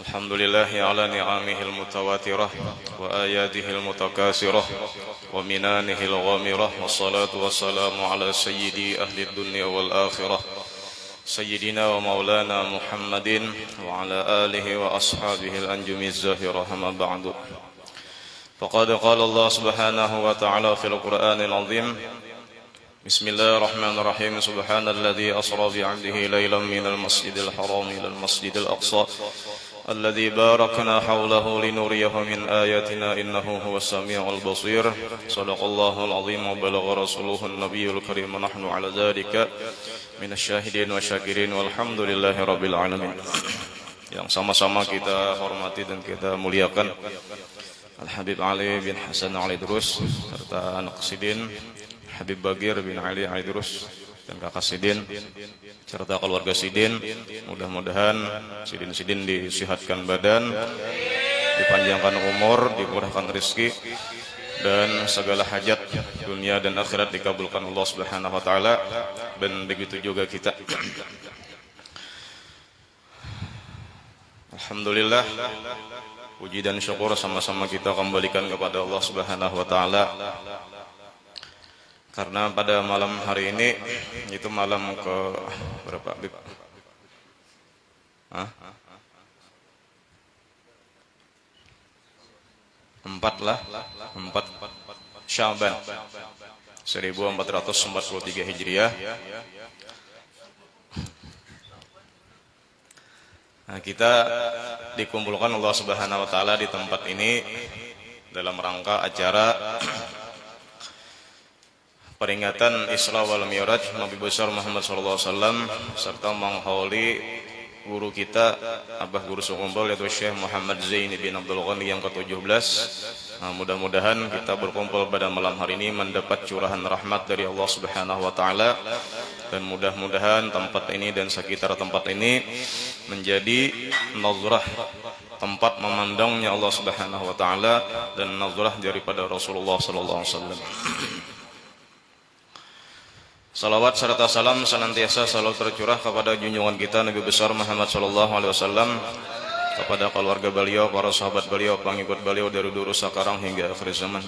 الحمد لله على نعمه المتواترة وآياته المتكاثرة ومنانه الغامرة والصلاة والسلام على سيدي أهل الدنيا والآخرة سيدنا ومولانا محمد وعلى آله وأصحابه الأنجم الزاهرة أما بعد فقد قال الله سبحانه وتعالى في القرآن العظيم بسم الله الرحمن الرحيم سبحان الذي أسرى بعبده ليلا من المسجد الحرام إلى المسجد الأقصى الذي باركنا حوله لنريه من آياتنا إنه هو السميع البصير صدق الله العظيم وبلغ رسوله النبي الكريم ونحن على ذلك من الشاهدين والشاكرين والحمد لله رب العالمين. Yang sama-sama kita hormati dan kita muliakan Al-Habib Ali bin Hasan Ali Idrus serta anak Sidin Habib Bagir bin Ali Idrus dan kakak Sidin serta keluarga Sidin. Mudah-mudahan Sidin-Sidin disihatkan badan, dipanjangkan umur, dimurahkan rezeki dan segala hajat dunia dan akhirat dikabulkan Allah Subhanahu wa taala, dan begitu juga kita. Alhamdulillah, puji dan syukur sama-sama kita kembalikan kepada Allah Subhanahu wa taala. Karena pada malam hari ini itu malam ke berapa? Empat Sya'ban 1443 Hijriah. Nah, kita dikumpulkan Allah Subhanahu wa taala di tempat ini dalam rangka acara peringatan Isra wal Mi'raj Nabi besar Muhammad sallallahu alaihi wasallam serta menghauli guru kita Abah Guru Sukumpul yaitu Syekh Muhammad Zain bin Abdul Ghani yang ke-17. Nah, mudah-mudahan kita berkumpul pada malam hari ini mendapat curahan rahmat dari Allah Subhanahu wa taala, dan mudah-mudahan tempat ini dan sekitar tempat ini menjadi nazrah, tempat memandangnya Allah Subhanahu wa taala dan nazrah daripada Rasulullah sallallahu alaihi wasallam. Salawat serta salam senantiasa selalu tercurah kepada junjungan kita Nabi besar Muhammad sallallahu alaihi wasallam, kepada keluarga beliau, para sahabat beliau, pengikut beliau dari dulu sekarang hingga akhir zaman.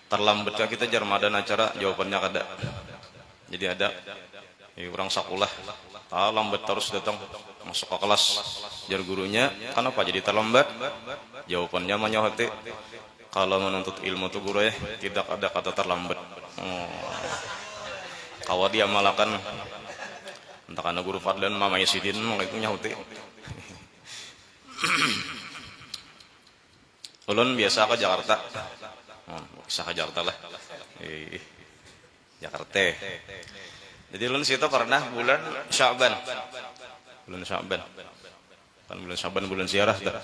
Terlambat kita jar madan acara, jawabannya kada. Jadi ada orang sakulah lambat terus datang masuk ke kelas jar gurunya, kenapa jadi terlambat? Jawabannya menyahati, kalau menuntut ilmu tuh guru tidak ada kata terlambat. Kalau dia malakan entah karena guru Fadlan mamanya Sidin itu nyahuti. Ulun biasa ke Jakarta. Bisa ke Jakarta lah. Jakarta. Jadi ulun situ pernah bulan Sya'ban. Bulan Sya'ban. Kan bulan Sya'ban bulan ziarah dah.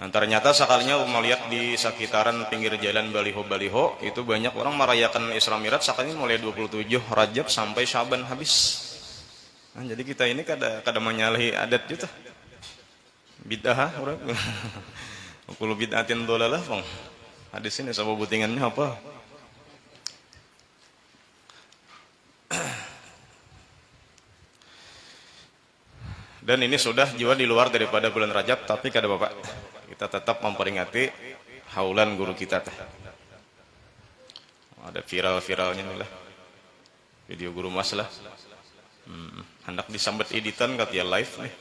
Nah, ternyata sekalinya melihat di sekitaran pinggir jalan baliho-baliho itu banyak orang merayakan Isra Mi'raj sekalinya mulai 27 Rajab sampai Sya'ban habis. Nah, jadi kita ini kada menyalahi adat gitu. Bid'ah urang. Kullu bid'atin dhalalah, Bang. Hadis ini sabab butingannya apa? Dan ini sudah jiwa di luar daripada bulan Rajab, tapi kada Bapak. Kita tetap memperingati haulan guru kita. Ada viral-viralnya nih lah. Video guru Mas lah. Hendak disambet editan katanya live nih.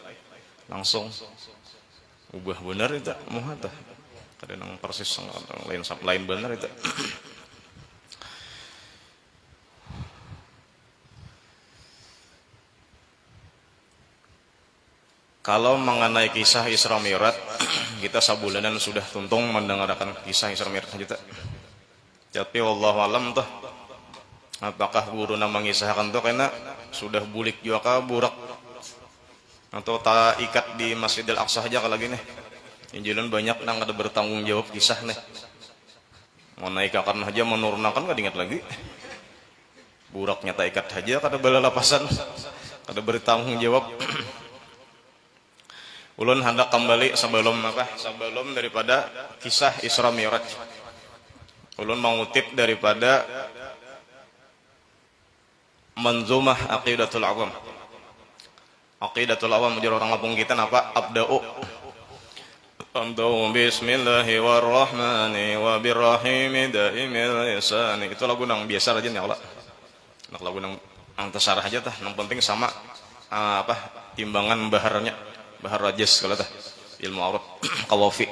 Langsung ubah benar itu moha tah. Kada nang persis lain benar itu. Kalau mengenai kisah Isra Mi'raj, kita sabulanan sudah tuntung mendengarkan kisah Isra Mi'raj kita. Tapi wallahu alam tuh, apakah guru nama mengisahkan tuh karena sudah bulik juga kah burak atau tak ikat di Masjidil Aqsa aja kalau gini. Injilan banyak nang ada bertanggung jawab kisah nih. Mau naik akan aja menurunkan gak diingat lagi. Buraknya tak ikat aja kada bala lapasan, kada bertanggung jawab. Ulun hendak kembali sebelum daripada kisah Isra Mi'raj. Ulun mengutip daripada Manzumah Aqidatul Awam Aqidatul awam ujar orang Lampung kita apa? Abda'u bismillahirrahmani wa birrahimi daimil ihsani. Itu lagu nang biasa aja nih Allah. Nak lagu nang terserah aja tah, nang penting sama timbangan baharnya, bahar rajas kalau tah ilmu arab qawafi.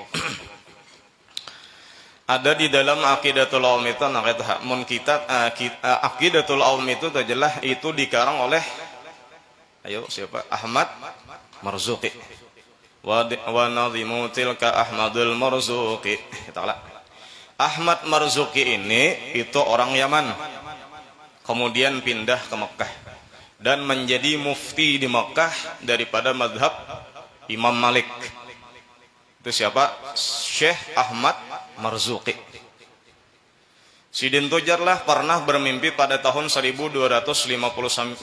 Ada di dalam aqidatul awam itu mun kita aqidatul awam itu jelas itu dikarang oleh siapa? Ahmad Marzuqi. Wa nadhimu tilka Ahmadul Marzuqi. Ahmad Marzuqi ini itu orang Yaman. Kemudian pindah ke Mekah dan menjadi mufti di Mekah daripada mazhab Imam Malik. Itu siapa? Syekh Ahmad Marzuqi. Sidin Tujarlah pernah bermimpi pada tahun 1258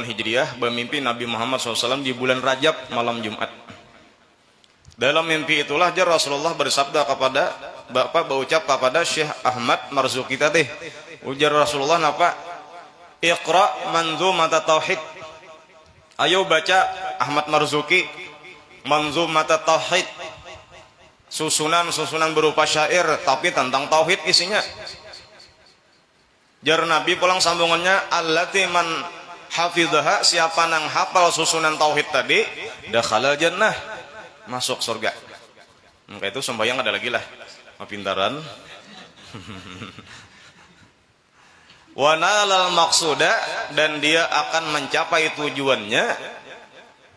Hijriah, bermimpi Nabi Muhammad SAW di bulan Rajab malam Jumat. Dalam mimpi itulah Rasulullah bersabda kepada berucap kepada Syekh Ahmad Marzuqi tadi. Ujar Rasulullah napa? Iqra manzumat tauhid. Ayo baca Ahmad Marzuqi manzumat tauhid. Susunan berupa syair tapi tentang tauhid isinya. Jar Nabi pulang sambungannya allati man hafidhaha, siapa nang hafal susunan tauhid tadi dakhalal jannah, masuk surga. Maka itu sembahyang ada lagi lah pintaran. Wa nalal maqsuda, dan dia akan mencapai tujuannya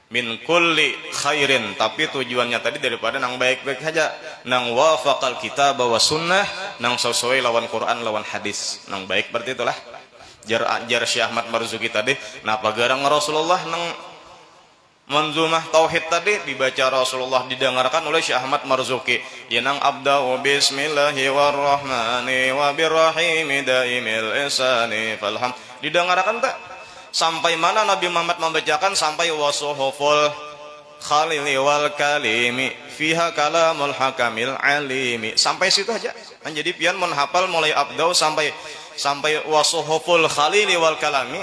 min kulli khairin, tapi tujuannya tadi daripada nang baik-baik saja, nang wafaqal kitab wa sunnah, nang sesuai lawan Quran lawan hadis, nang baik berarti itulah jar Syekh Ahmad Marzuqi tadi. Napa garang Rasulullah nang manzumah tauhid tadi dibaca Rasulullah, didengarkan oleh Syekh Ahmad Marzuqi. Ya nang abda'u bismillahirrahmani wa birrahimi daimil ihsani falham, didengarkan tak sampai mana Nabi Muhammad membacakan sampai wasuhuful khalili wal kalimi fiha kalamul hakamil alimi, sampai situ aja. Jadi pian menghafal mulai abda'u sampai wasuhuful khalili wal kalami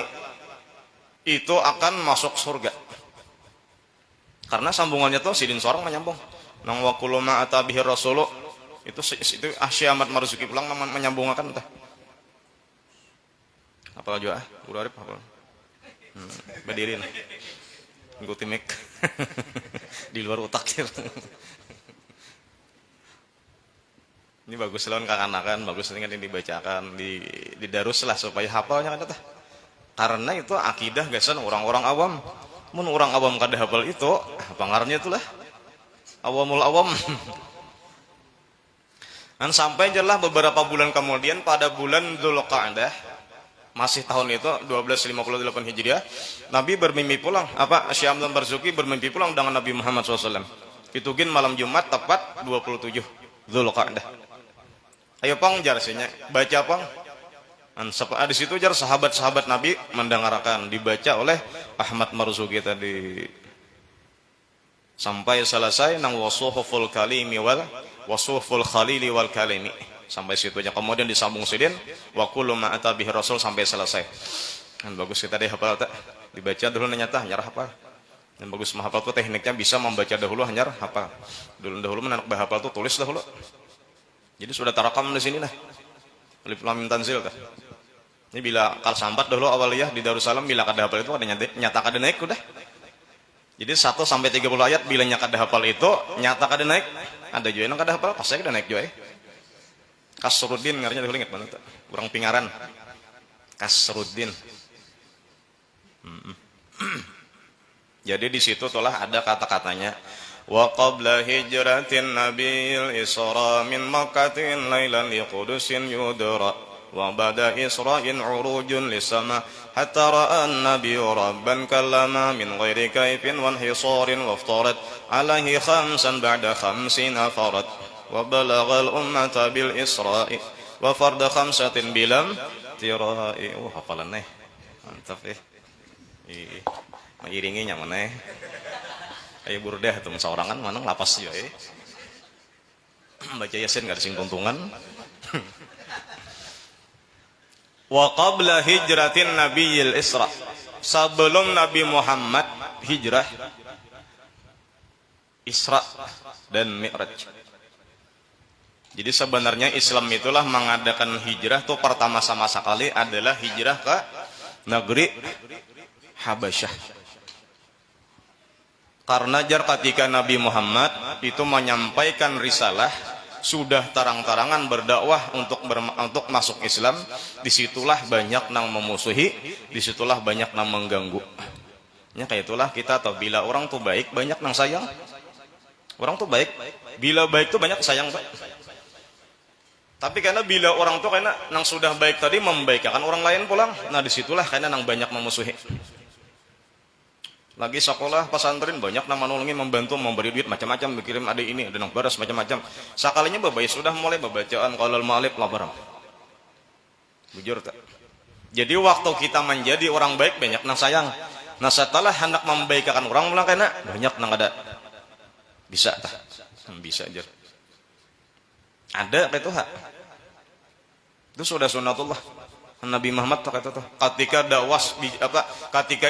itu akan masuk surga. Karena sambungannya tuh sidin seorang menyambung. Nang wa kullu ma atabihi rasulu itu Syekh Ahmad Marzuqi pulang menyambungkan tah. Apa aja udah arif apa? Berdiri nih. Ngikuti mic. Di luar otak sih. Ini bagus lawan kakanakan, bagus ini kan dibacakan, didarus lah supaya hafalnya kan tah. Karena itu akidah gasan orang-orang awam. Mun orang awam kada hafal itu, pangarnya itulah awamul awam. Dan sampai jelah beberapa bulan kemudian pada bulan Dzulqa'dah, masih tahun itu 1258 Hijriah, Nabi bermimpi pulang. Syekh Ahmad Marzuqi bermimpi pulang dengan Nabi Muhammad SAW. Itu gin malam Jumat tepat 27 Dzulqa'dah. Ayo pang jarsinya, baca pang. Di situ jar sahabat-sahabat Nabi mendengarkan, dibaca oleh Ahmad Marzuqi tadi sampai selesai nang wasuhuful kalimi wal wasuhuful khalili wal kalimi, sampai situ aja. Kemudian disambung sidin wa kullu ma atabihi rasul sampai selesai. Kan bagus kita deh hafal tak, dibaca dulu nyata nyarah hafal. Dan bagus menghafal tuh tekniknya bisa membaca dahulu hanyar hafal. Dahulu menanak bahafal tuh tulis dahulu. Jadi sudah tarakam di sini lah. Alif lam mim tanzil tah. Ini bila kal sambat dahulu awaliyah di Darussalam, bila kada hafal itu ada nyata kada naik udah. Jadi 1 sampai 30 ayat bila nyata kada hafal itu nyata kada naik. Ada juga yang kada hafal pasti kada naik juga. Kasruddin ngarnya dahulu ingat banget. Kurang pingaran. Kasruddin. Jadi di situ telah ada kata-katanya wa qabla hijratin nabiyil isra min makkatin lailan liqudusin yudra wa bada isra'in urujun lisama hatta ra'an nabiyyu rabban kallama min ghairi kaifin wa hisarin waftarat alaihi khamsan ba'da khamsina farat wa balagal ummata bil isra'i wa farda khamsatin bilam tirai. Hafalan nih mantap mengiringi nya mana ayo burdah tuh seorangan mana lapas juga baca yasin gak ada sing tuntungan. Wa qabla hijratin nabiyil isra, sebelum Nabi Muhammad hijrah Isra dan Mi'raj. Jadi sebenarnya Islam itulah mengadakan hijrah tuh pertama-sama sekali adalah hijrah ke negeri Habasyah. Karena ketika Nabi Muhammad itu menyampaikan risalah, sudah terang-terangan berdakwah untuk masuk Islam, disitulah banyak yang memusuhi, disitulah banyak yang mengganggu. Ya kayak itulah kita tahu bila orang tuh baik banyak yang sayang. Orang tuh baik, bila baik tuh banyak sayang Pak. Tapi karena bila orang tuh karena yang sudah baik tadi membaikkan orang lain pulang, nah disitulah karena yang banyak memusuhi. Lagi sekolah pesantren banyak nama nolongin, membantu, memberi duit macam-macam, dikirim ada ini, ada nang baras macam-macam. Sekalinya babai sudah mulai bacaan qalal malib labaram. Bujur tak? Jadi waktu kita menjadi orang baik banyak nang sayang. Nah setelah hendak membaikkan orang mulai karena banyak nang ada bisa tak? Bisa aja. Ada itu hak. Itu sudah sunnatullah. Nabi Muhammad kata tuh, ketika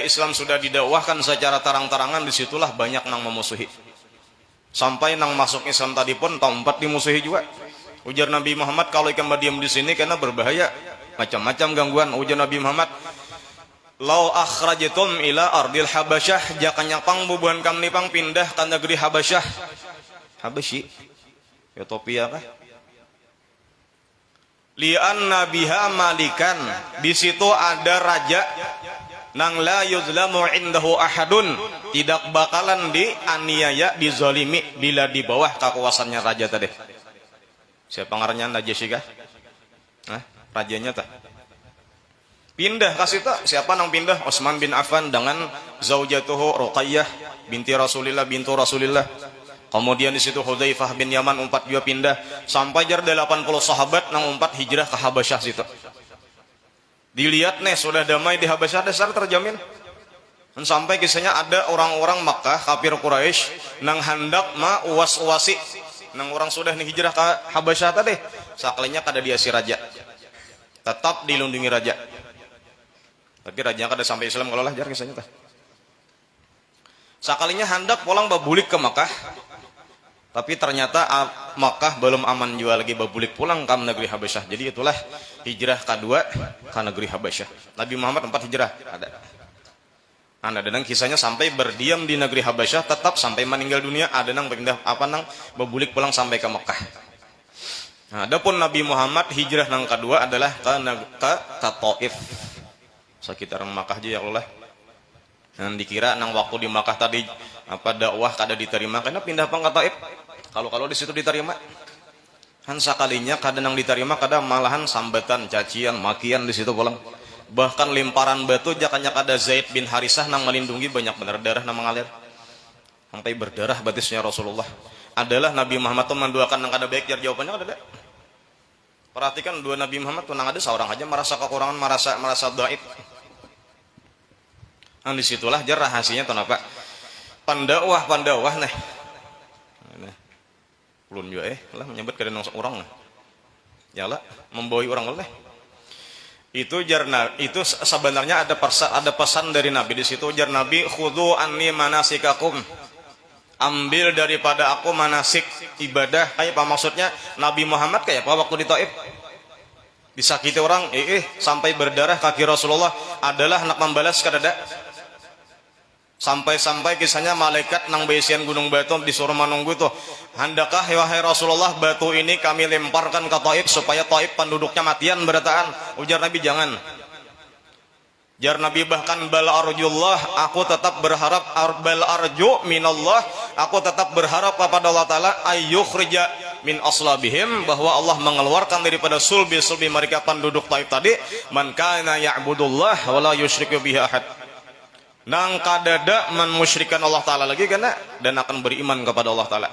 Islam sudah didakwahkan secara terang-terangan, disitulah banyak nang memusuhi. Sampai nang masuk Islam tadi pun tempat dimusuhi juga. Ujar Nabi Muhammad, kalau ikan diam di sini karena berbahaya, macam-macam gangguan. Ujar Nabi Muhammad, lau akhrajatum ila ardil Habasyah, jakanya pang bubuhan kam nipang pindah ke negeri Habasyah. Habasyi, Ethiopia kah? Li'anna biha malikan, di situ ada raja nang la yuzlamu indahu ahadun, tidak bakalan dianiaya, dizalimi bila di bawah kekuasaannya raja tadi. Siapa ngarannya Najasyi kah? Nah, rajanya tak pindah kasih tak? Siapa nang pindah? Utsman bin Affan dengan zaujatuhu Ruqayyah binti Rasulillah, bintu Rasulillah. Kemudian di situ Hudzaifah bin Yaman umpat juga pindah, sampai jar 80 sahabat nang umpat hijrah ke Habasyah situ. Dilihat nih sudah damai di Habasyah, dasar terjamin. Dan sampai kisahnya ada orang-orang Makkah kafir Quraisy nang hendak uas-uasi nang orang sudah nih hijrah ke Habasyah tadi, sakalinya kada dia si raja. Tetap dilindungi raja. Tapi rajanya kada sampai Islam kalau lah jar kisahnya tah. Sakalinya hendak pulang babulik ke Makkah. Tapi ternyata Makkah belum aman juga lagi, babulik pulang ke negeri Habasyah. Jadi itulah hijrah kedua ke negeri Habasyah. Nabi Muhammad 4 hijrah ada. Dan kisahnya sampai berdiam di negeri Habasyah tetap sampai meninggal dunia, ada nang pindah babulik pulang sampai ke Makkah. Nah, adapun Nabi Muhammad hijrah nang kedua adalah ke Taif. Sekitaran Makkah aja ya Allah. Dan dikira nang waktu di Makkah tadi dakwah kada diterima karena pindah ke Taif. Kalau di situ diterima, kan sekalinya kadang yang diterima, kadang malahan sambatan, cacian, makian di situ pulang. Bahkan limparan batu jakanya kada Zaid bin Harisah nang melindungi banyak benar darah nang mengalir. Sampai berdarah batisnya Rasulullah. Adalah Nabi Muhammad tuh menduakan nang kada baik, jar jawabannya kada ada. Perhatikan dua Nabi Muhammad tuh nang ada seorang aja merasa kekurangan, merasa dhaif. Nah disitulah jar rahasianya tuh apa? Pandakwah nih. Ulun juga lah menyebut kada nang orang lah. Yalah membawai orang lah. Itu sebenarnya ada pesan dari Nabi di situ. Jar Nabi, khudhu anni manasikakum. Ambil daripada aku manasik ibadah. Kayak apa maksudnya? Nabi Muhammad kayak apa waktu di Taif? Disakiti orang, sampai berdarah kaki Rasulullah adalah hendak membalas kadada. Sampai kisahnya malaikat nang besian gunung batu disuruh menunggu tuh, handakah wahai Rasulullah batu ini kami lemparkan ke Taif supaya Taif penduduknya matian berataan? Ujar Nabi jangan. Jar Nabi bahkan bal arjullah, aku tetap berharap, bal arju minallah, aku tetap berharap kepada Allah Ta'ala ayyukhrija min aslabihim, bahwa Allah mengeluarkan daripada sulbi mereka penduduk Taif tadi, man kana ya'budullah wa la yusyriku bihi ahad, nang kadada memusyrikan Allah Ta'ala lagi karena dan akan beriman kepada Allah Ta'ala.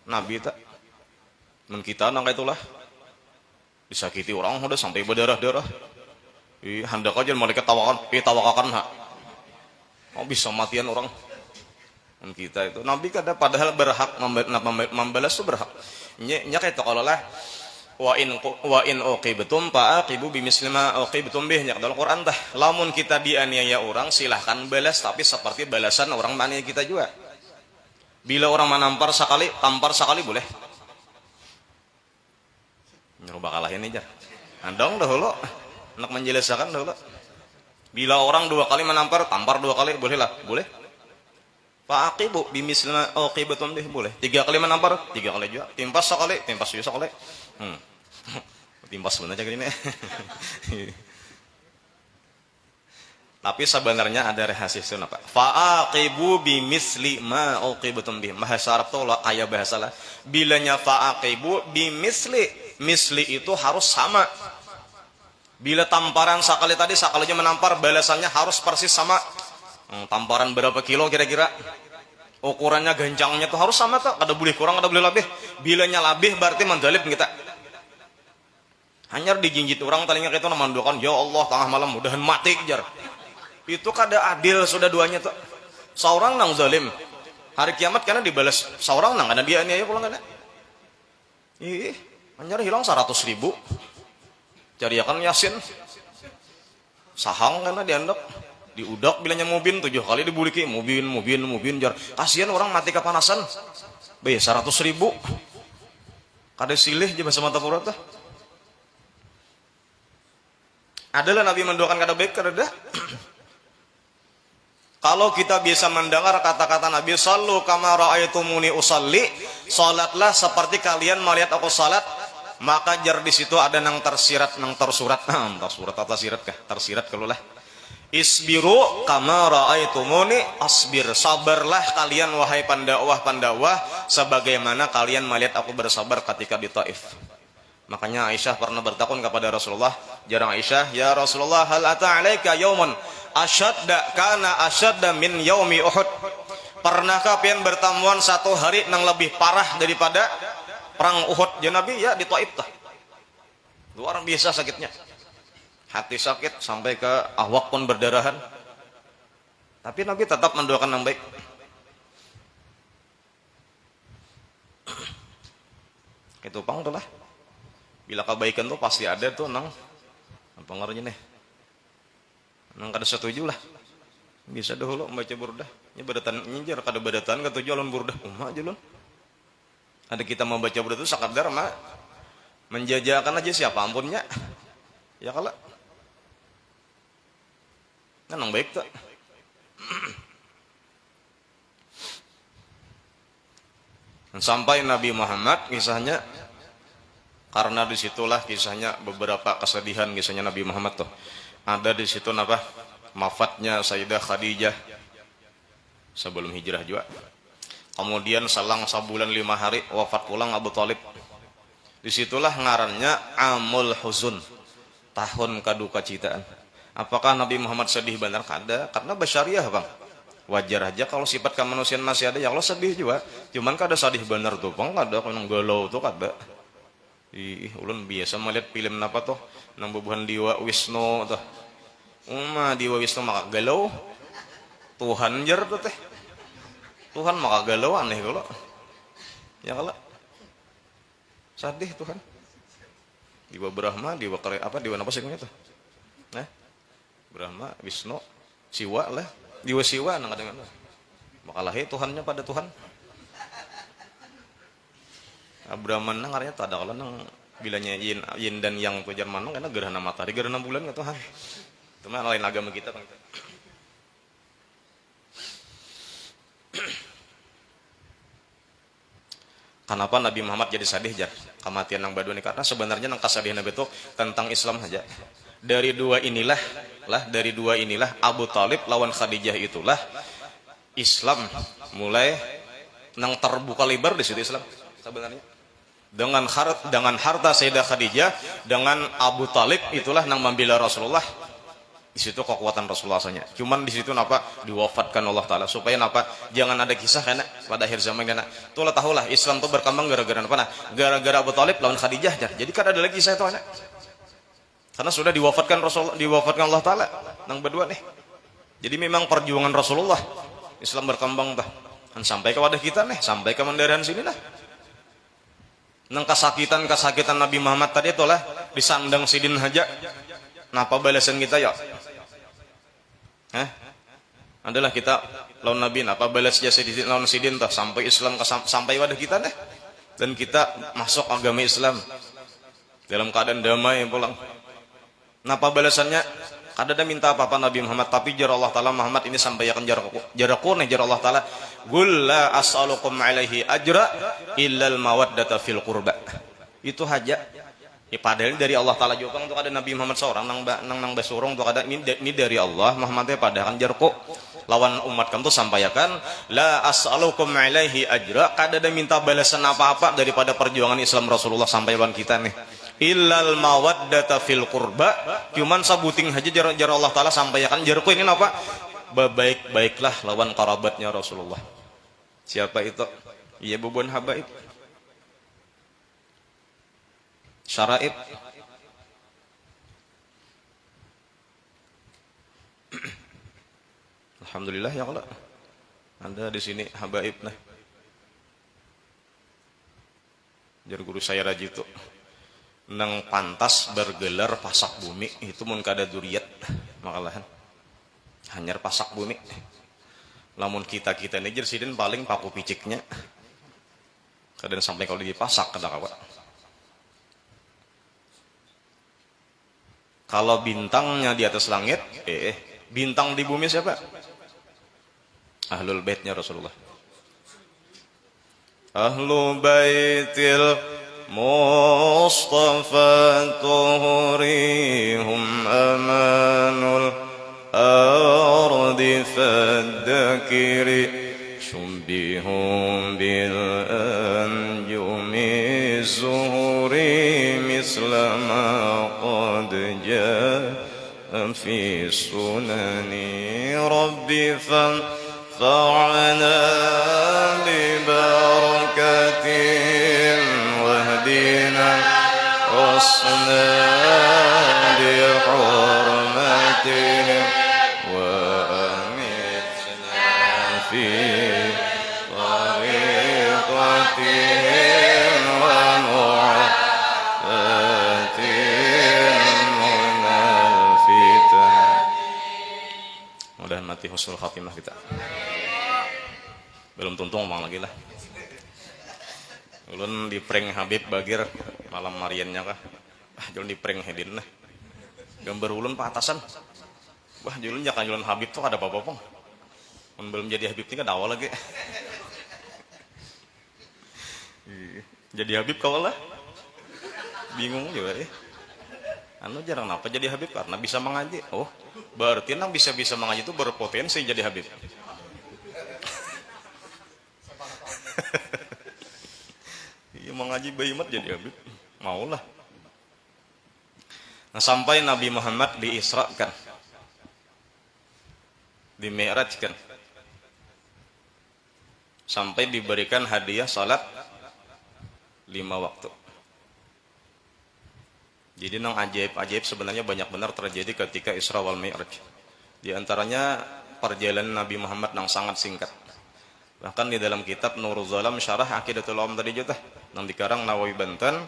Nabi tak men kita nang itulah disakiti orang udah sampai berdarah-darah, hendak aja mereka tawakan hak mau bisa matian orang. Dan kita itu Nabi kada padahal berhak membalas itu berhak nya kayak kalau lah wa in uqibtum fa'aqibu bimisli ma uqibtum bih. Nya dalam Quran tah, lamun kita dianiaya orang silahkan balas tapi seperti balasan orang maniaya kita juga. Bila orang menampar sekali, tampar sekali boleh. Nyoba kalahin aja. Andong dahulu, nak menjelaskan dahulu. Bila orang 2 kali menampar, tampar 2 kali, boleh lah, boleh. Fa'aqibu bimisli ma uqibtum bih, boleh. 3 kali menampar, 3 kali juga. Timpas sekali, timpas juga sekali. Timpas sebenarnya gini. Tapi sebenarnya ada rahasia apa? Fa'aqibu bimisli ma uqibtum bih. Bahasa Arab tuh kayak bahasa lah. Bilanya fa'aqibu bimisli, misli itu harus sama. Bila tamparan sekali tadi, sekalinya menampar, balasannya harus persis sama. Tamparan berapa kilo kira-kira? Ukurannya, gancangnya tuh harus sama tuh. Kada boleh kurang, kada boleh lebih. Bilanya lebih berarti mendalip kita. Hanya dijinjit orang talinya kita memandukan, ya Allah tengah malam mudahan mati kejar. Itu kada adil sudah duanya tuh. Seorang nang zalim hari kiamat karena dibalas seorang nang karena dia aniaya pulang kana. Hanya hilang 100.000. Cariakan Yasin. Sahang karena diandap, diudak bilanya mubin 7 kali dibuliki, mubin jar. Kasihan orang mati kepanasan. Bae 100.000. Kada silih je bahasa mata pura tah. Adalah Nabi mendoakan kada baik kada. Kalau kita bisa mendengar kata-kata Nabi, sallu kama ra'aitumuni usalli, salatlah seperti kalian melihat aku salat, maka jar di situ ada nang tersirat, nang tersurat. Tersurat atau sirat kah? Tersirat kalau lah. Isbiru kama ra'aitumuni asbir, sabarlah kalian wahai pandakwah sebagaimana kalian melihat aku bersabar ketika di Taif. Makanya Aisyah pernah bertakun kepada Rasulullah, jarang Aisyah, ya Rasulullah, hal ata alaika yaumun asyadda kana asyadda min yaumi Uhud. Pernahkah pian bertamuan satu hari yang lebih parah daripada perang Uhud? Ya Nabi, ya di Taif tah. Luar biasa sakitnya. Hati sakit sampai ke ahwak pun berdarahan. Tapi Nabi tetap mendoakan yang baik. Itu pang tuh lah. Bila kebaikan tuh pasti ada tuh nang pengaruhnya nih. Nang kada setuju lah. Bisa dahulu membaca burdah. Nya badatan nyijar kada badatan katuju alun burdah. Aja lun. Ada kita membaca burdah itu sakadar mah menjajakan aja siapa ampunnya. Ya kala. Nang baik tuh. Sampai Nabi Muhammad kisahnya, karena disitulah kisahnya beberapa kesedihan kisahnya Nabi Muhammad tuh. Ada di situ apa? Wafatnya Sayyidah Khadijah sebelum hijrah juga. Kemudian selang sebulan 5 hari wafat pulang Abu Thalib. Disitulah ngarannya Amul Huzun, tahun kaduka citaan. Apakah Nabi Muhammad sedih benar? Kada, karena basyariah bang. Wajar aja kalau sifat kemanusiaan masih ada, ya Allah sedih juga. Cuman kada sedih benar tuh bang, kada kalau galau tuh kada. Ulun biasa melihat film apa tuh nang bubuhan Dewa Wisnu tuh. Dewa Wisnu maka galau. Tuhan jar tuh teh. Tuhan maka galau aneh kalau. Ya kalau. Sedih Tuhan. Dewa Brahma, Dewa apa Dewa apa sih itu? Nah. Brahma, Wisnu, Siwa lah. Dewa Siwa nang kadang maka lahir Tuhannya pada Tuhan. Brahman nang artinya tak ada kalau nang bilanya yin dan yang tujuan manang karena gerhana matahari gerhana bulan ke Tuhan. Itu mah lain agama kita bang. Kenapa Nabi Muhammad jadi sedih jar kematian nang badua ini? Karena sebenarnya nang kasadihan Nabi itu tentang Islam saja. Dari dua inilah Abu Thalib lawan Khadijah itulah Islam mulai nang terbuka lebar di situ Islam sebenarnya. Dengan harta Sayyidah Khadijah, dengan Abu Thalib itulah nang membela Rasulullah. Di situ kekuatan Rasulullah saja. Cuman di situ napa diwafatkan Allah Taala supaya napa jangan ada kisah karena pada akhir zaman karena tulah tahulah Islam itu berkembang gara-gara apa? Gara-gara Abu Thalib lawan Khadijah. Jadi kan ada lagi kisah itu anak. Karena sudah diwafatkan Allah Taala nang berdua nih. Jadi memang perjuangan Rasulullah Islam berkembang dah. Sampai ke wadah kita nih, sampai ke mendaran sini lah. Nang kasakitan Nabi Muhammad tadi itulah disandang sidin haja. Napa balasan kita ya? Adalah kita lawan Nabi, napa balas jasa sidin lawan sidin tah sampai Islam sampai wadah kita deh. Dan kita masuk agama Islam dalam keadaan damai pulang. Napa balasannya? Kada ada minta apa-apa Nabi Muhammad, tapi jar Allah Ta'ala Muhammad ini sampaikan jaraku nih jar Allah Ta'ala, "Qul la as'alukum alaihi ajra illal mawaddata fil qurba." Itu haja. Ya, padahal dari Allah Ta'ala juga untuk ada Nabi Muhammad seorang nang basurung untuk ada ini dari Allah Muhammadnya padahal jarku lawan umat kamu tuh sampaikan la as'alukum alaihi ajra, kada ada minta balasan apa-apa daripada perjuangan Islam Rasulullah sampai lawan kita nih. Illal mawaddata fil qurba, cuman sabuting haja jar Allah Ta'ala sampaikan jarku ini apa? Baik-baiklah lawan kerabatnya Rasulullah. Siapa itu? Iya bubun habaib. Syaraib. Alhamdulillah ya Allah. Anda di sini habaib nah. Jar guru saya Rajitu. Nang pantas bergelar pasak bumi itu mun kada duriat makalahan hanyar pasak bumi. Lamun kita ini jersidin paling paku piciknya kadang sampai kalau dipasak kada kawa. Kalau bintangnya di atas langit bintang di bumi siapa? Ahlul baitnya Rasulullah. Ahlul baitil Mustafa tuhurihum amanul ardi faddakiri syubbihum bil anjumi zuhuri mislama qad jaa fi sunani rabbi fanfa'na bi barakatin واهدنا وصنا بحرمتهم وأمتنا في طريقتهم ونعفتهم منافتا. Mudah-mudahan mati husnul khatimah kita. Belum tuntung ngomong lagi lah. Ulun di prank Habib Bagir malam mariannya kah? Julun di prank hedin nah. Gambar ulun patasan. Wah, julun jangan julun Habib tuh ada apa-apa. Mun belum jadi Habib ini kan awal lagi. Jadi Habib kau lah. Bingung juga ya. Anu jarang apa jadi Habib karena bisa mengaji. Oh, berarti nang bisa mengaji itu berpotensi jadi Habib. Mengaji bayi mat jadi Habib maulah. Nah sampai Nabi Muhammad diisrakan, di Mi'rajkan, sampai diberikan hadiah salat 5 waktu. Jadi nang ajaib sebenarnya banyak benar terjadi ketika Isra wal Mi'raj. Di antaranya perjalanan Nabi Muhammad yang sangat singkat. Bahkan di dalam kitab Nurul Zalam Syarah Aqidatul Awam tadi juga nang dikarang Nawawi Banten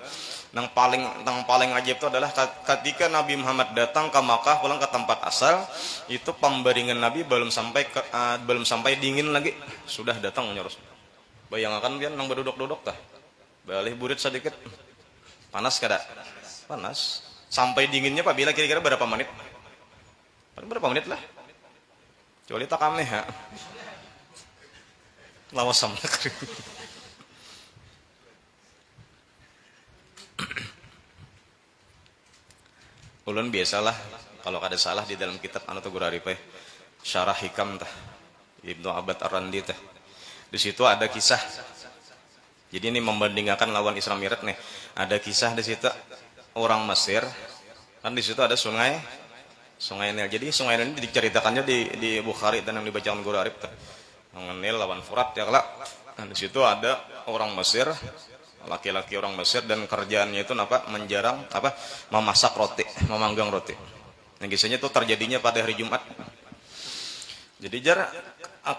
nang paling ajaib itu adalah ketika Nabi Muhammad datang ke Makkah pulang ke tempat asal itu pembaringan Nabi belum sampai dingin lagi sudah datang nyoros. Bayangkan pian nang berduduk-duduk tah. Balik burit sedikit. Panas kada? Panas. Sampai dinginnya Pak bila kira-kira berapa menit? Berapa menit lah? Kecuali tak kameh ya. Lawas sama kering. Ulun biasalah kalau kada salah di dalam kitab anu teh Guraripeh Syarah Hikam tah Ibnu Abad Ar-Randi teh. Di situ ada kisah. Jadi ini membandingkan lawan Isra Mi'raj nih. Ada kisah di situ orang Mesir kan di situ ada sungai Nil. Jadi sungai Nil ini diceritakannya di Bukhari dan yang dibacakan Gurarip teh. Nil lawan Furat ya kelak. Nah, di situ ada orang Mesir, laki-laki orang Mesir dan kerjaannya itu memasak roti, memanggang roti. Yang kisahnya itu terjadinya pada hari Jumat. Jadi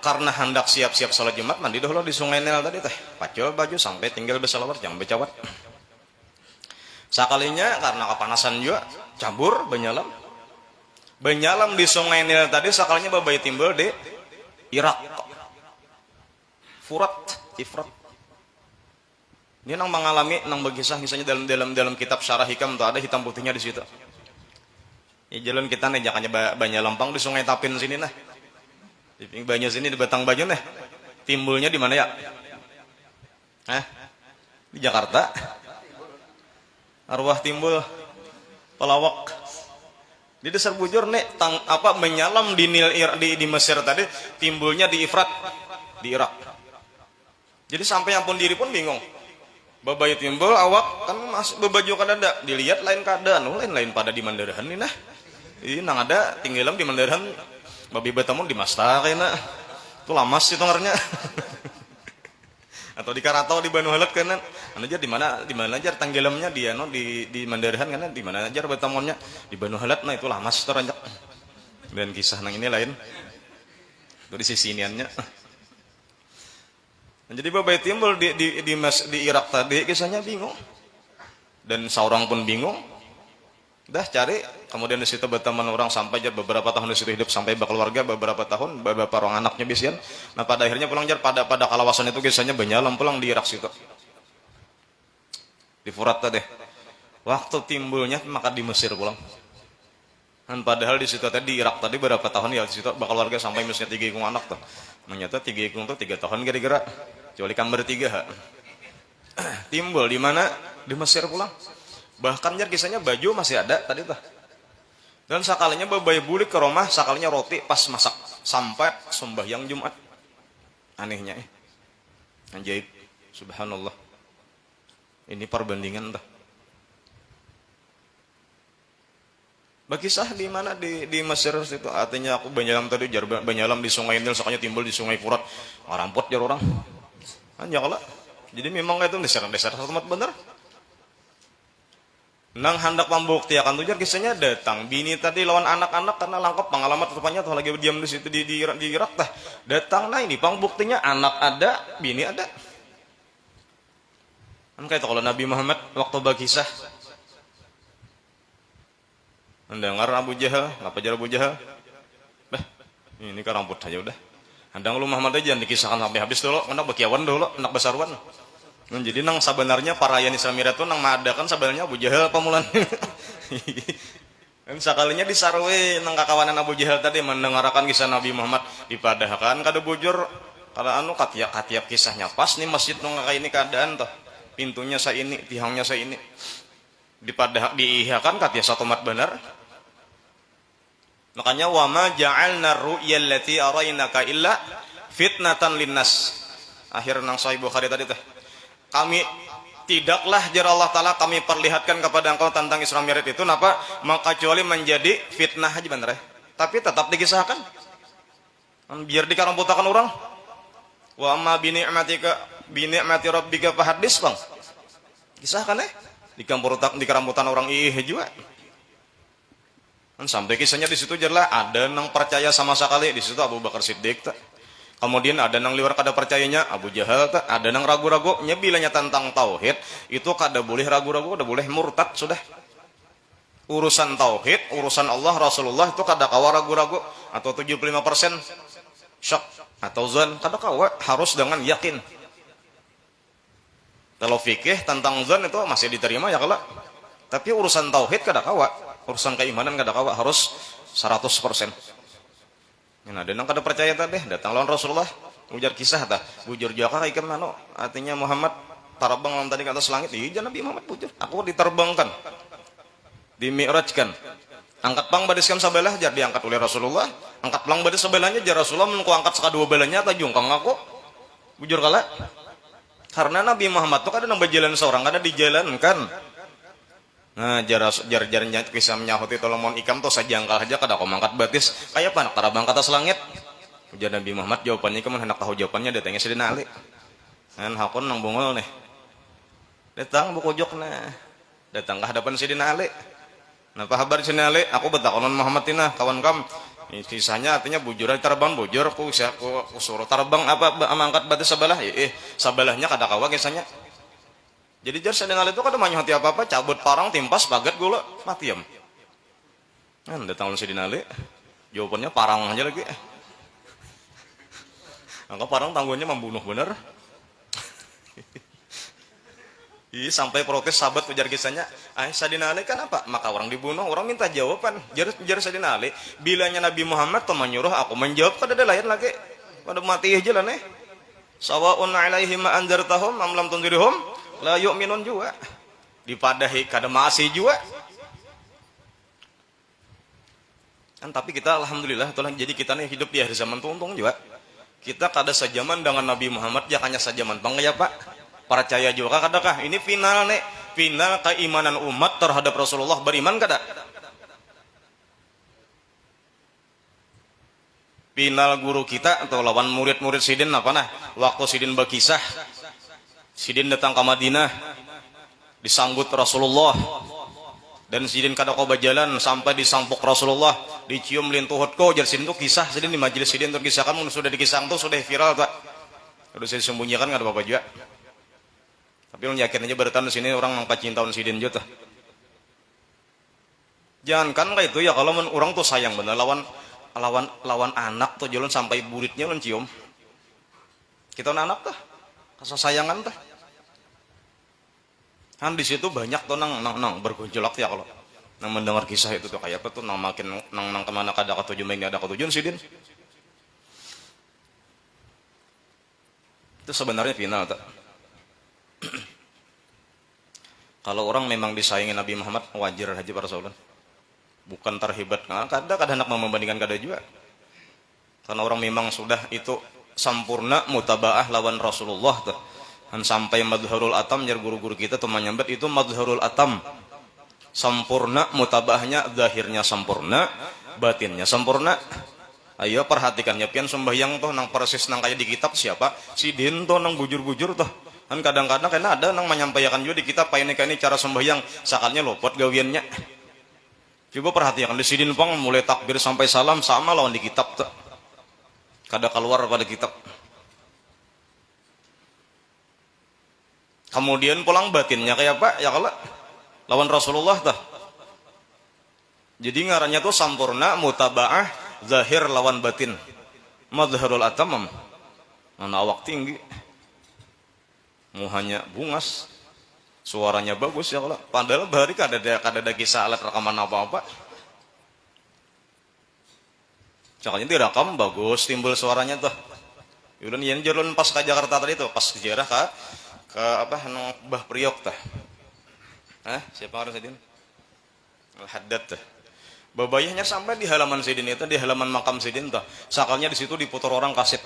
karena hendak siap-siap sholat Jumat mandi dahulu di sungai Nil tadi teh. Pacul baju sampai tinggal berselawat jangan bercawat. Sakalinya karena kepanasan juga cabur banyalam di Sungai Nil tadi, sakalinya babai timbul di Irak. Ifrat. Dia nang mengalami nang berkisah misalnya dalam kitab Syarah Hikam tuh ada hitam putihnya di situ. Ya jalan kita nih jakanya banyak lempang di Sungai Tapin sini nah. Di banyak sini di Batang Baju nih. Timbulnya di mana ya? Di Jakarta. Arwah timbul pelawak. Di dasar bujur nih menyalam di Nil di Mesir tadi, timbulnya di Ifrat di Irak. Jadi sampai ampun diri pun bingung. Babai timbul awak kan masih bebaju kadada, dilihat lain keadaan, lain pada di Mandarahan nih nah. Ini nang ada tinggalam di Mandarahan, babi betamun di Masta kayaknya. Itu lamas itu ngarnya. Atau di Karatau di Banu Halet kan. Aja di mana aja tanggelamnya dia no di Mandarahan kan, di mana aja betamunnya di Banu Halet, nah itu lamas teranjak. Dan kisah nang ini lain. Itu di sisi iniannya. Jadi babai timbul di Irak tadi, kisahnya bingung. Dan seorang pun bingung. Dah cari, kemudian di situ berteman orang sampai jar beberapa tahun di situ hidup sampai berkeluarga beberapa tahun, beberapa orang anaknya bisian. Nah pada akhirnya pulang jar pada kalawasan itu kisahnya banyalam pulang di Irak situ. Di Furat tadi. Waktu timbulnya maka di Mesir pulang. Dan padahal di situ tadi di Irak tadi beberapa tahun ya di situ berkeluarga sampai misalnya 3 ikung anak tuh. Ternyata 3 ikung tuh 3 tahun kira-kira. Kecuali kamar 3 timbul di mana? Di Mesir pulang. Bahkan jar kisahnya baju masih ada tadi tuh. Dan sakalinya babai bulik ke rumah, sakalinya roti pas masak sampai sembahyang Jumat. Anehnya Anjaib. Subhanallah. Ini perbandingan tuh. Berkisah di mana di Mesir itu artinya aku banyalam tadi jar banyalam di Sungai Nil, sakalinya timbul di Sungai Furat. Ngarampot jar orang. Anjak lah. Jadi memang itu desa-desa tempat bener. Nang hendak pembukti akan tujar kisahnya datang bini tadi lawan anak-anak karena langkap pengalaman rupanya tuh lagi diam di situ di Irak tah. Datang nah ini pembuktinya anak ada, bini ada. Kan kayak kalau Nabi Muhammad waktu berkisah mendengar Abu Jahal, apa jar Abu Jahal? Ini kan rambut aja udah. Handang lu Muhammad aja dikisahkan sampai habis dulu, anak bekiawan dulu, anak besarwan. Jadi nang sebenarnya parayan Islam itu nang madakan sebenarnya Abu Jahal pamulan. Dan sekalinya disarwe nang kakawanan Abu Jahal tadi mendengarkan kisah Nabi Muhammad dipadahkan kada bujur kada katiak kisahnya pas nih masjid nang kayak ini keadaan toh. Pintunya saya ini, tihangnya saya ini. Diihakan katiak satu mat benar. Makanya wama ja'alna ru'yal lati arainaka illa fitnatan linnas. Akhir nang Sahih Bukhari tadi teh. Kami tidaklah jar Allah taala kami perlihatkan kepada engkau tentang Isra Mi'raj itu napa maka kecuali menjadi fitnah aja bener. Tapi tetap dikisahkan. Biar dikaromputakan orang. Wa amma bi ni'mati rabbika fahaddits bang. Kisahkan dikaramputan orang juga. Sampai kisahnya di situ jelas ada nang percaya sama sekali di situ Abu Bakar Siddiq tak. Kemudian ada nang liwar kada percayanya Abu Jahal tak. Ada nang ragu-ragu bilanya tentang tauhid itu kada boleh ragu-ragu, kada boleh murtad sudah. Urusan tauhid, urusan Allah Rasulullah itu kada kawa ragu-ragu atau 75% syak atau zan kada kawa, harus dengan yakin. Kalau fikih tentang zan itu masih diterima ya kalau. Tapi urusan tauhid kada kawa. Urusan keimanan kada kawa harus 100%. Nah, ada nang kada percaya tadi datang lawan Rasulullah ujar kisah tah bujur jaka ikan nano artinya Muhammad terbang lawan tadi ke atas langit. Iya Nabi Muhammad bujur aku diterbangkan dimi'rajkan angkat pang badiskan sebelah jar diangkat oleh Rasulullah angkat pang badis sebelahnya jar Rasulullah menku angkat sekadua belahnya ta jungkang aku bujur kala karena Nabi Muhammad tuh kada nang berjalan seorang kada dijalankan. Nah, jar-jarnya kisah menyahuti tolong ikam tuh sajangkal aja kada kau mangkat batis kayak apa nak terbang ke atas langit. Ujar Nabi Muhammad jawabannya kamu hendak tahu jawabannya datangnya Sidina Ali. Kan hakun nang bungul nih. Datang buku jok nah. Datang ke hadapan Sidina Ali. Nah, kabar Sidina Ali, aku betakonon Muhammad tina kawan kam. Kisahnya artinya bujur terbang bujur aku suruh terbang apa mangkat batis sebelah. Sebelahnya kada kawa kisahnya. Jadi jar sadinali itu kada manyuh hati apa-apa, cabut parang timpas pagat gula mati am. Kan datang ulun sadinali. Jawabannya parang aja lagi. Angka parang tangguhnya membunuh bener. Ih, sampai protes sahabat ujar kisahnya, sadinali kan apa? Maka orang dibunuh, orang minta jawaban. Jar sadinali, bilanya Nabi Muhammad teman nyuruh aku menjawab kada ada lain lagi. Pada mati aja lah nih. Sawa'un alaihim ma anzartahum am lam tunzirhum la yu'minun juga. Dipadahi kada masih juga. Kan tapi kita alhamdulillah itulah jadi kita nih hidup di akhir zaman tuh untung juga. Kita kada sejaman dengan Nabi Muhammad, ya hanya sejaman bang ya Pak. Percaya juga kadakah ini final nih, final keimanan umat terhadap Rasulullah, beriman kada? Final guru kita atau lawan murid-murid sidin apa nah? Waktu sidin berkisah, sidin datang ke Madinah, disambut Rasulullah, dan sidin kada kau berjalan sampai disampuk Rasulullah, dicium lintuhutku, jadi sidin tuh kisah, sidin di majelis sidin terkisahkan, sudah dikisah tuh sudah viral tak? Udah saya sembunyikan nggak ada apa-apa juga. Tapi lu yakin aja bertahan di sini orang nang pacintawan sidin juga. Jangan kan kayak itu ya, kalau orang tuh sayang bener lawan anak tuh jalan sampai buritnya lu cium. Kita anak tuh kasih sayangan tuh. Kan di situ banyak tuh nang bergejolak ya kalau nang mendengar kisah itu tuh kayak apa tuh nang makin nang kemana kada ketujuan ini ada ketujuan sidin. Itu sebenarnya final tak. Kalau orang memang disayangi Nabi Muhammad, wajar haji para sahabat. Bukan terhebat, kada hendak membandingkan kada juga. Karena orang memang sudah itu sempurna mutabaah lawan Rasulullah tuh. Dan sampai madharul atam, jar guru-guru kita tuh menyambat itu madharul atam. Sempurna mutabaahnya, zahirnya sempurna, batinnya sempurna. Ayo perhatikannya pian sembahyang tuh nang persis nang kayak di kitab siapa? Sidin tuh nang bujur-bujur tuh. Kan kadang-kadang kena ada nang menyampaikan juga di kitab ini cara sembahyang sakalnya lopot gawiannya. Coba perhatikan di sidin pang mulai takbir sampai salam sama lawan di kitab tuh. Kada keluar pada kitab. Kemudian pulang batinnya kayak apa? Ya kalau lawan Rasulullah tuh. Jadi ngarannya tuh sempurna mutabaah zahir lawan batin. Madharul atamam. Mana awak tinggi. Muhanya bungas, suaranya bagus ya kalau. Padahal bahari kada ada kisah alat rekaman apa-apa. Cakapnya direkam bagus, timbul suaranya tuh. Yulun yang jalan pas ke Jakarta tadi tuh, pas sejarah ke apa Mbah Priok tuh. Siapa orang Sidin? Al-Haddad tuh. Babayahnya sampai di halaman Sidin itu, di halaman makam Sidin tuh. Sakalnya di situ diputar orang kaset.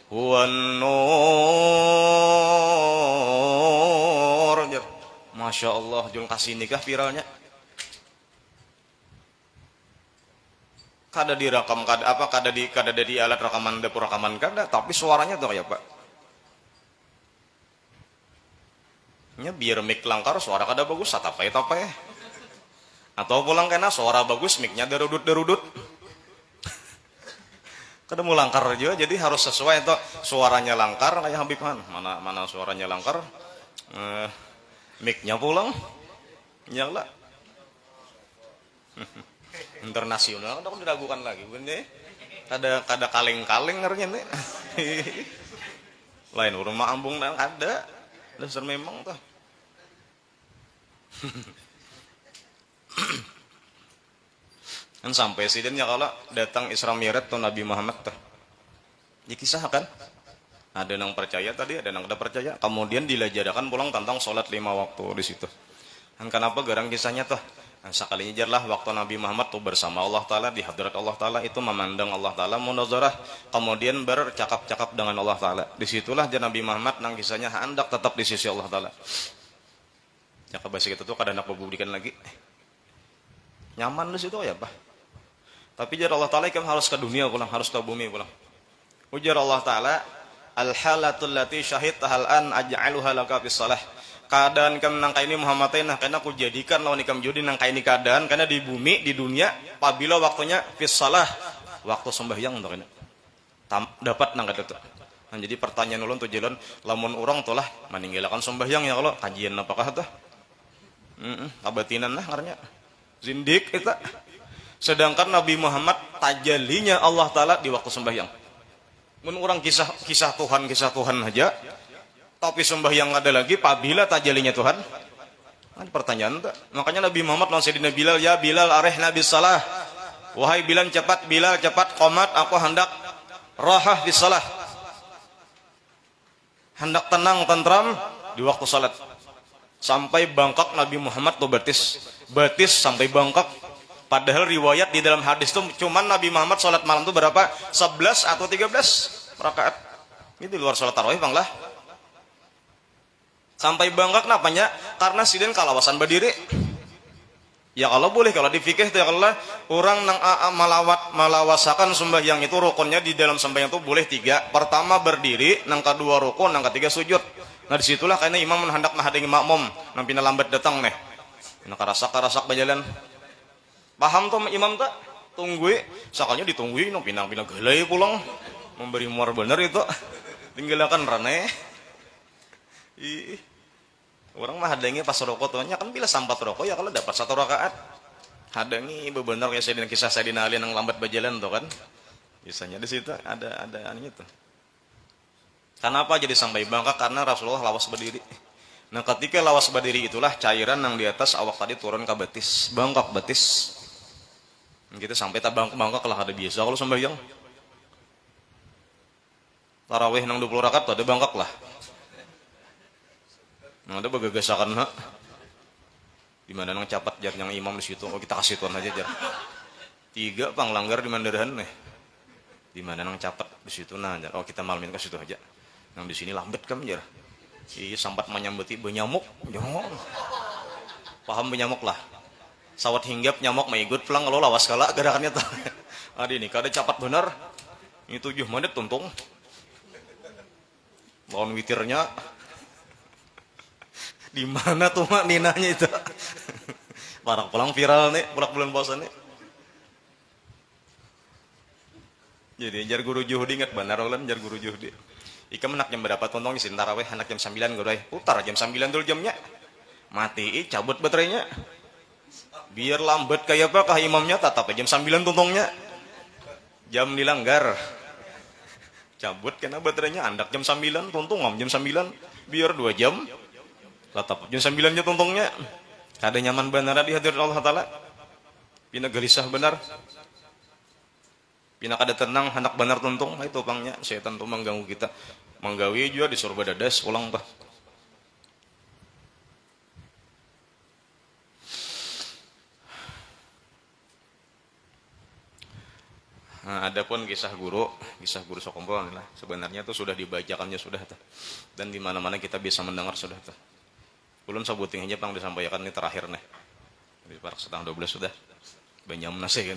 Huwan nur. Masya Allah, jul kasih nikah viralnya. Kada direkam, kada di alat rekaman dapur rekaman kada, tapi suaranya tuh kayak Pak. Nya biar mic langkar suara kada bagus, tapai. Atau pulang kena suara bagus, mic-nya derudut. Kada mau langkar juga, jadi harus sesuai itu suaranya langkar kayak Habib Han. Mana suaranya langkar, mic-nya pulang, nyala. Internasional, udah diragukan lagi, bener. Kada kaleng-kaleng ngernya nih. Lain rumah ambung dan ada, dasar memang tuh. Kan sampai sidinnya kalau datang Isra Mi'raj tuh Nabi Muhammad tuh dikisahkan ada yang percaya tadi, ada yang tidak percaya, kemudian dilajarakan pulang tentang sholat 5 waktu di situ. Dan kenapa garang kisahnya tuh? Nah, sekalinya jarlah waktu Nabi Muhammad tuh bersama Allah Ta'ala di hadrat Allah Ta'ala itu memandang Allah Ta'ala munazarah, kemudian bercakap-cakap dengan Allah Ta'ala. Disitulah Nabi Muhammad nang kisahnya hendak tetap di sisi Allah Ta'ala. Ya kabasi kita tuh kadang nak publikan lagi. Nyaman di situ ya Pak. Tapi jar Allah Ta'ala kan harus ke dunia pulang, harus ke bumi pulang. Ujar Allah Ta'ala, al-halatul lati syahidtahal an aj'aluha laka bis salah. Keadaan kam nang kaini Muhammad nah karena aku jadikan lawan ikam judi nang kaini keadaan karena di bumi di dunia apabila waktunya bis salah waktu sembahyang untuk ini dapat nang kata tuh Nah, jadi pertanyaan ulun tuh jalan lamun orang tuh lah meninggalkan sembahyang ya kalau kajian apakah tuh kabatinan lah ngarannya zindik itu. Sedangkan Nabi Muhammad tajalinya Allah Ta'ala di waktu sembahyang. Mun orang kisah Tuhan aja, tapi sembahyang ada lagi, apabila tajalinya Tuhan? Ada pertanyaan tuh. Makanya Nabi Muhammad langsung Sayyidina Bilal, ya Bilal arihna bis salah. Wahai Bilal cepat qomat, aku hendak rahah bis salah. Hendak tenang tentram di waktu salat. Sampai bangkak Nabi Muhammad tuh batis sampai bangkak. Padahal riwayat di dalam hadis itu cuman Nabi Muhammad salat malam itu berapa? 11 atau 13 rakaat. Itu luar salat tarawih bang lah. Sampai bangkak napanya? Karena sidin kalawasan berdiri. Ya kalau boleh, kalau di fikih itu ya kalau orang nang malawasakan sembahyang itu rukunnya di dalam sembahyang itu boleh 3. Pertama berdiri, nang kedua rukun, nang ketiga sujud. Nah disitulah karena imam hendak menghadiri makmum, nang pina lambat datang nih. Pina karasak berjalan. Paham tuh imam tak? Tunggui, sakalnya ditungguin, nang pina gelai pulang, memberi muar bener itu, tinggalkan rane. Orang mah hadangi pas rokok tuhnya kan bila sampat rokok ya kalau dapat 1 rakaat. Hadangi bebenar kayak saya kisah Sayyidina Ali yang lambat berjalan tuh kan. Biasanya di situ ada anu itu. Kenapa jadi sampai bangkak? Karena Rasulullah lawas berdiri. Nah, ketika lawas berdiri itulah cairan yang di atas awak tadi turun ke betis, bangkak betis. Gitu sampai tak bangkak lah ada biasa kalau sembahyang. Tarawih nang 20 rakaat tuh ada bangkak lah. Nah, ada bagagasakan ha. Di mana nang capat jar yang imam di situ. Oh, kita kasih tuan aja jar. 3 panglanggar di Mandarahan nih. Di mana nang capat di situ nah jar. Oh, kita malamin ke situ aja. Nang di sini lambat kan jar. Iya sampat menyambeti benyamuk. Paham benyamuk lah. Sawat hinggap nyamuk maigut pulang kalau lawas kala gerakannya tuh. Adi ini kada capat benar. Ini 7 menit tuntung. Lawan witirnya di mana tuh mak ninanya itu? Parak pulang viral nih, pulang bulan puasa nih. Jadi jar guru Juhudi ingat benar ulan jar guru Juhudi. Ika menak jam berapa tontong isin tarawih anak jam 9 gurai. Putar jam 9 dulu jamnya. Mati cabut baterainya. Biar lambat kayak apa kah imamnya tetap jam 9 tontongnya. Jam dilanggar. Cabut kena baterainya andak jam 9 tontong jam 9 biar 2 jam. Tetap jam 9-nya tontongnya. Kada nyaman benar di hadirat Allah Ta'ala. Pina gelisah benar. Pina kada tenang hendak benar tontong. Itu pangnya setan tuh mengganggu kita. Menggawi juga disuruh badadas pulang tah. Nah, adapun kisah guru Sokompol lah sebenarnya itu sudah dibacakannya sudah tuh. Dan di mana-mana kita bisa mendengar sudah tuh. Belum sebuting aja pang disampaikan ini terakhir nih. Di parak setengah 12 sudah. Banyak nasi kan.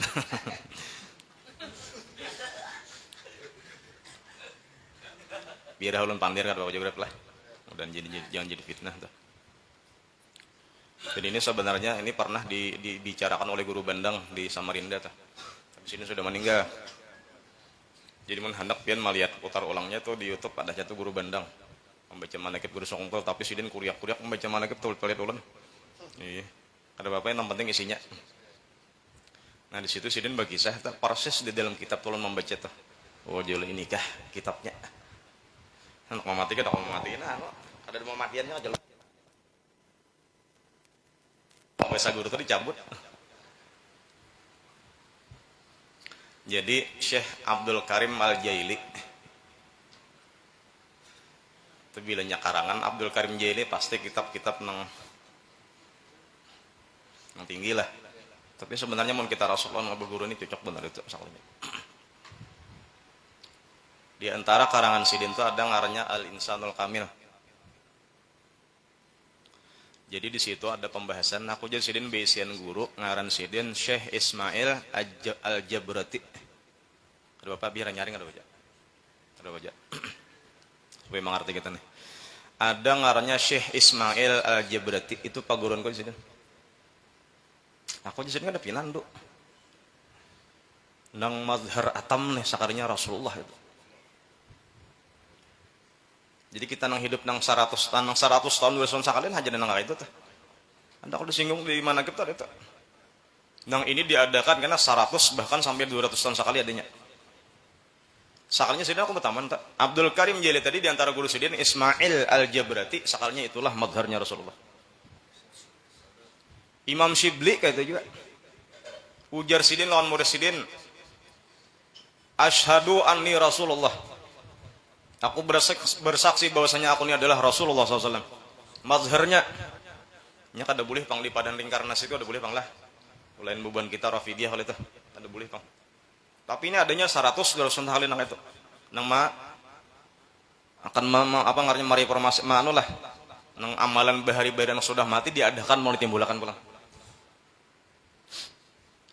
Biar ulun pandir kan Bapak Jograf lah. Dan jangan jadi fitnah tuh. Jadi ini sebenarnya ini pernah dibicarakan oleh guru Bandang di Samarinda tuh. Di sini sudah meninggal. Jadi hendak pian melihat putar ulangnya tuh di YouTube ada satu guru Bandang. Membaca manakib guru Songkol tapi sidin kuriak membaca manakib tuh pelit ulan. Iya. Ada apa yang penting isinya. Nah di situ sidin berkisah proses di dalam kitab tulen membaca tuh. Oh jauh ini kah kitabnya. Anak mematikan atau mematikan ada mematiannya aja. Bahasa guru tuh dicabut. Jadi Syekh Abdul Karim Al-Jaili itu bilanya karangan Abdul Karim Jaili pasti kitab-kitab nang tinggi lah. Tapi sebenarnya mau kita Rasulullah berguru ini cocok benar itu soalnya. Di antara karangan sidin itu ada ngarannya Al-Insanul Kamil. Jadi di situ ada pembahasan aku jadi sidin beisian guru ngaran sidin Syekh Ismail Al-Jabrati. Ada Bapak biar nyaring ada baca. Ada baca. Supaya mengerti kita nih. Ada ngarannya Syekh Ismail Al-Jabrati itu paguron kok di sini. Aku di sini ada pinan do. Nang mazhar atam nih sakarinya Rasulullah itu. Jadi kita nang hidup nang 100 tahun 200 tahun sakalian haja nang itu teh. Anda kalau disinggung di mana kita itu. Nang ini diadakan karena 100 bahkan sampai 200 tahun sekali adanya. Sakalnya sidin aku bertaman tak. Abdul Karim Jaili tadi di antara guru sidin Ismail Al-Jabrati sakalnya itulah madharnya Rasulullah. Imam Shibli kayak itu juga. Ujar sidin lawan murid sidin. Asyhadu anni Rasulullah. Aku bersaksi bahwasanya aku ini adalah Rasulullah SAW. Mazharnya, nya kada boleh pang di padan lingkarnas itu ada boleh pang lah. Lain beban kita Rafidiyah kalau itu ada boleh pang. Tapi ini adanya 100 200 kali nang itu. Nang akan apa ngarnya mari informasi anu lah. Nang amalan bahari badan sudah mati diadakan mau ditimbulkan pulang.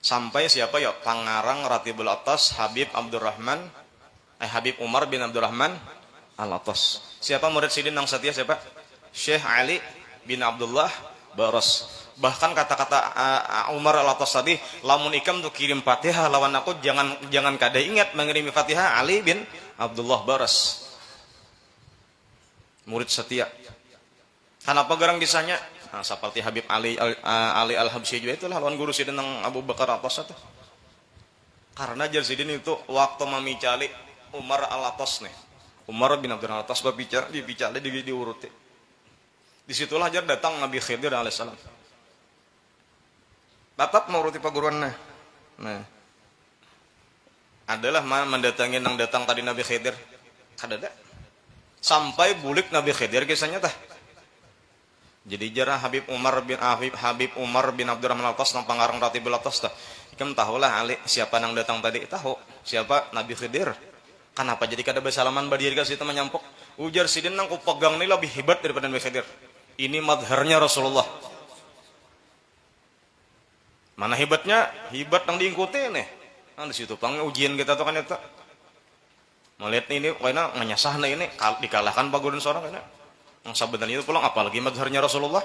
Sampai siapa ya pangarang Ratibul Atas Habib Umar bin Abdurrahman Al-Atas. Siapa murid sidin yang setia siapa? Syekh Ali bin Abdullah Baras. Bahkan kata-kata Umar Al-Atas tadi, lamun ikam tuh kirim Fatihah lawan aku jangan kada ingat mengirimi Fatihah Ali bin Abdullah Baras. Murid setia. Kenapa garang kisahnya? Nah, seperti Habib Ali Al-Habsyi juga itulah lawan guru sidin yang Abu Bakar Atas itu. Karena jar sidin itu waktu mamicali Umar Al-Atas nih. Umar bin Abdul Atas berbicara diuruti. Disitulah jar datang Nabi Khidir alaihissalam. Tetap menguruti paguruannya. Nah, adalah mendatangi nang datang tadi Nabi Khidir. Kadada. Sampai bulik Nabi Khidir kisahnya tah. Jadi jarah Habib Umar bin Abdurrahman Al-Atas nang pangarang Ratibul Atas tah. Ikam tahulah Ali siapa nang datang tadi tahu siapa Nabi Khidir. Kenapa jadi kada bersalaman badi dikasih teman nyampok? Ujar sidin nang ku pegang ini lebih hebat daripada Nabi Khidir. Ini madharnya Rasulullah. Mana hebatnya? Hebat nang diikuti nih. Nah di situ pang ujian kita tuh kan itu. Melihat ini kayaknya nganyasah ini dikalahkan paguran seorang kayaknya. Yang sebenarnya itu pulang apalagi madharnya Rasulullah.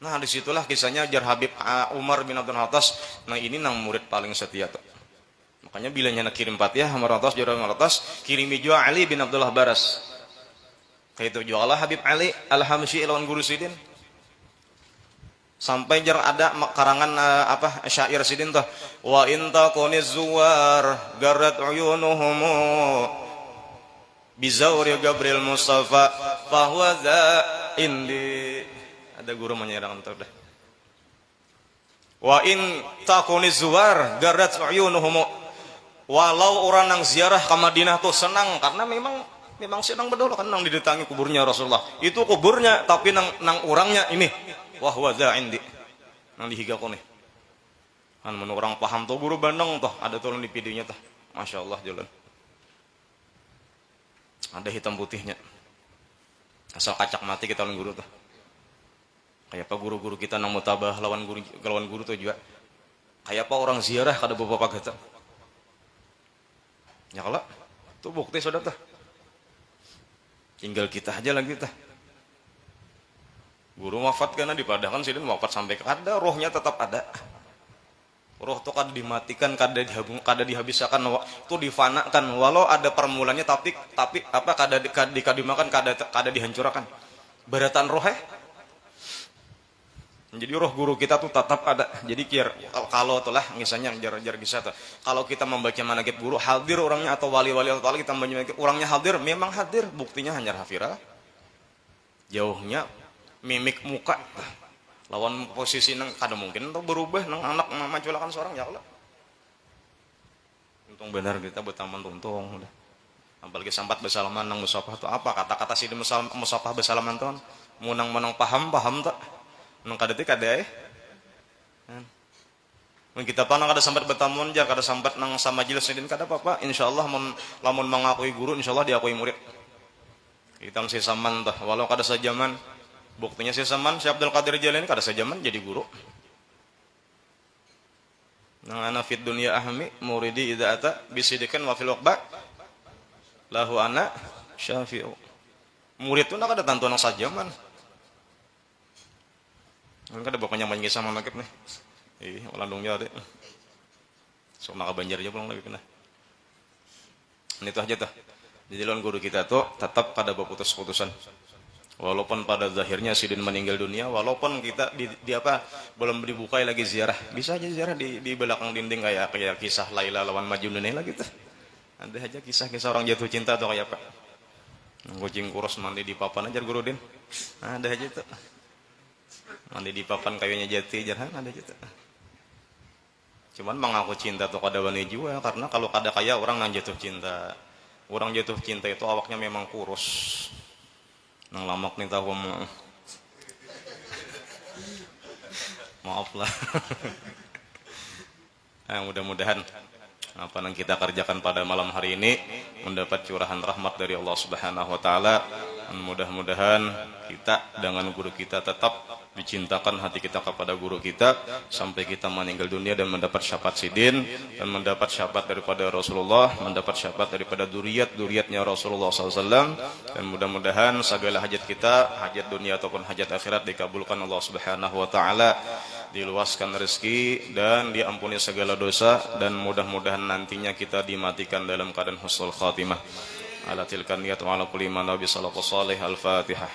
Nah disitulah kisahnya jar Habib Umar bin Abdul Atas. Nah ini nang murid paling setia tuh. Makanya bilanya nak kirim Fatihah Umar Atas jurang Atas kirimi juga Ali bin Abdullah Baras. Kayak itu juga Habib Ali Al-Hamsyi lawan guru sidin. Sampai jar ada karangan syair sidin tuh. Wa in taquniz zuwar garat uyunuhum bizawri Gabriel Mustafa fahuwa za indi. Ada guru menyerang tuh dah. Wa in taquniz zuwar garat uyunuhum. Walau orang nang ziarah ke Madinah tuh senang karena memang senang betul kan nang didatangi kuburnya Rasulullah. Itu kuburnya tapi nang orangnya ini wah za indi. Nang dihiga ko nih. Kan mun orang paham tuh guru Bandung tuh ada tuh di videonya tuh. Masya Allah jalan. Ada hitam putihnya. Asal kacak mati kita lawan guru tuh. Kayak apa guru-guru kita nang mutabah lawan guru tuh juga. Kayak apa orang ziarah kada bapak kita. Ya kalau itu bukti sudah tuh. Tinggal kita aja lagi tuh. Guru wafat karena dipadahkan sidin wafat sampai kada rohnya tetap ada. Roh itu kada dimatikan, kada dihabiskan, itu difanakan. Walau ada permulanya tapi apa kada dikadimakan, kada dihancurkan. Beratan roh Jadi roh guru kita tuh tetap ada. Jadi kalau itulah misalnya jar kisah tuh. Kalau kita membaca manaqib guru hadir orangnya atau wali-wali atau kita membaca orangnya hadir, memang hadir. Buktinya hanya hafirah. Jauhnya mimik muka. Lawan posisi nang kada mungkin tuh berubah nang anak maculakan seorang ya Allah. Untung benar kita bertaman tuntung udah. Apalagi sampat bersalaman nang musafah tuh apa kata-kata si musafah bersalaman tuh. Munang paham tuh. Nang kada mun kita panang kada sambat bertamun jar kada sambat nang sama majelis sidin kada apa-apa insyaallah lamun mengakui guru insyaallah diakui murid. Kita masih saman tah walau kada sejaman buktinya si saman si Abdul Qadir Jailani kada sejaman jadi guru. Nang ana fid dunya ahmi muridi idza ata bisidikan wa fil waqba lahu ana syafi'u. Murid tu nak kada tantu nang sajaman. Kan kada bapaknya main sama nakep nih. Landungnya ada. Sok nak banjar aja pulang lagi kena. Ini tuh aja tuh. Jadi lawan guru kita tuh tetap kada berputus-putusan. Walaupun pada zahirnya Sidin meninggal dunia, walaupun kita di apa belum dibukai lagi ziarah, bisa aja ziarah di belakang dinding kayak kisah Laila lawan Majnun ini lah gitu. Ada aja kisah-kisah orang jatuh cinta atau kayak apa. Kucing kurus mandi di papan aja guru Din. Ada aja tuh. Mandi di papan kayunya jati jarang ada aja tuh. Cuman mengaku cinta tuh kada wani juga karena kalau kada kaya orang nang jatuh cinta. Orang jatuh cinta itu awaknya memang kurus. Nang lamak nih tahu maaf lah. Mudah-mudahan apa yang kita kerjakan pada malam hari ini mendapat curahan rahmat dari Allah Subhanahu wa taala. Mudah-mudahan kita dengan guru kita tetap dicintakan hati kita kepada guru kita sampai kita meninggal dunia dan mendapat syafaat Sidin dan mendapat syafaat daripada Rasulullah, mendapat syafaat daripada duriat-duriatnya Rasulullah SAW, dan mudah-mudahan segala hajat kita, hajat dunia ataupun hajat akhirat dikabulkan Allah Subhanahu wa taala, diluaskan rezeki dan diampuni segala dosa, dan mudah-mudahan nantinya kita dimatikan dalam keadaan husnul khatimah. Ala tilkan niyat wa ala kulli man nabi sallallahu alaihi al-Fatihah.